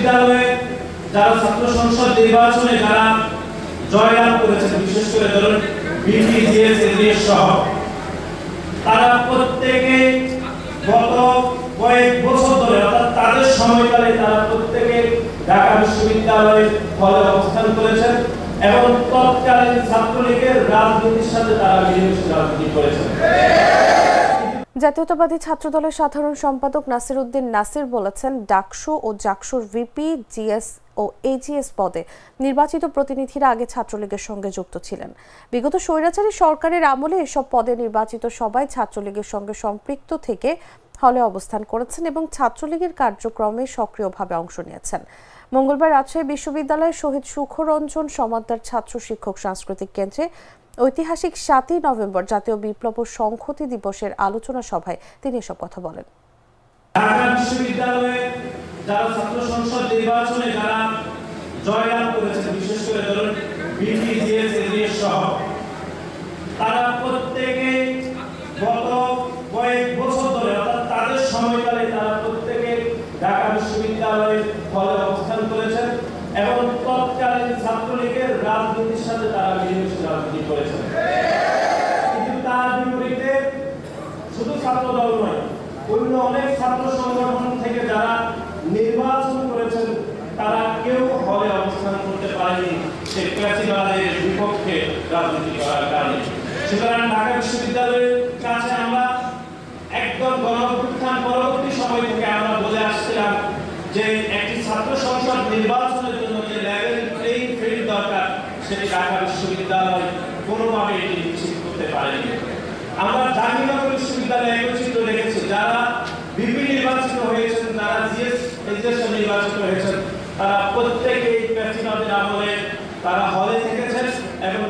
বিশ্ববিদ্যালয়ে যারা ছাত্র সংসদ নির্বাচনে যারা জয়লাভ করেছেন, বিশেষ করে ধরুন বিপিজিএস এনডিএস সহ, তারা প্রত্যেকে গত কয়েক বছর ধরে অর্থাৎ তাদের সময়কালে তারা প্রত্যেকে ঢাকা বিশ্ববিদ্যালয়ের হলে অবস্থান করেছেন এবং তৎকালীন ছাত্রলীগের রাজনীতির সাথে তারা মিলেমিশে রাজনীতি করেছেন। জাতীয়তাবাদী ছাত্রদলের সাধারণ সম্পাদক নাসির উদ্দিন নাসির বলেছেন, ডাকসু ও জাকসুর ভিপি, জিএস ও এজিএস পদে নির্বাচিত প্রতিনিধিরা আগে ছাত্রলীগের সঙ্গে যুক্ত ছিলেন। বিগত স্বৈরাচারী সরকারের আমলে এসব পদে নির্বাচিত সবাই ছাত্রলীগের সঙ্গে সম্পৃক্ত থেকে হলে অবস্থান করেছেন এবং ছাত্রলীগের কার্যক্রমে সক্রিয়ভাবে অংশ নিয়েছেন। মঙ্গলবার রাজশাহী বিশ্ববিদ্যালয়ের শহীদ সুখরঞ্জন সমাদদার ছাত্র শিক্ষক সাংস্কৃতিক কেন্দ্রে ঐতিহাসিক 7ই নভেম্বর জাতীয় বিপ্লব ও সংহতি দিবসের আলোচনা সভায় তিনি এসব কথা বলেন। ঢাকা বিশ্ববিদ্যালয়ে যারা ছাত্র সংসদ নির্বাচনে যারা জয়লাভ করেছেন, বিশেষ করে ধরুন বিপিজিএস এনডিএস সহ, তারা প্রত্যেকে গত কয়েক বছর ধরে অর্থাৎ তাদের সময়কালে তারা প্রত্যেকে ঢাকা বিশ্ববিদ্যালয়ের হলে অবস্থান করেছেন এবং তৎকালীন ছাত্রলীগের রাজনীতির সাথে তারা মিলেমিশে রাজনীতি করেছেন। কিন্তু তার বিপরীতে শুধু ছাত্রদল নয়, অন্য অনেক ছাত্র সংগঠন থেকে যারা নির্বাচন করেছেন তারা কেউ হলে অবস্থান করতে পারেনি শেখ ফ্যাসিবাদের বিপক্ষে রাজনীতি করার কারণে। সুতরাং ঢাকা বিশ্ববিদ্যালয়ের কাছে আমরা একদম গণঅভ্যুত্থান পরবর্তী সময় থেকে আমরা বলে আসছিলাম যে একটি ছাত্র সংসদ নির্বাচনের জন্য যে লেভেল প্লেইং ফিল্ড দরকার, সেটি ঢাকা বিশ্ববিদ্যালয় কোনোভাবে এটি নিশ্চিত করতে পারেনি। আমরা জাহাঙ্গীরনগর বিশ্ববিদ্যালয়ে একই চিত্র দেখেছি, যারা বিপি নির্বাচিত হয়েছেন, যারা জিএস এজেস নির্বাচিত হয়েছেন, তারা প্রত্যেকেই ফ্যাসিবাদের আমলে তারা হলে থেকেছেন এবং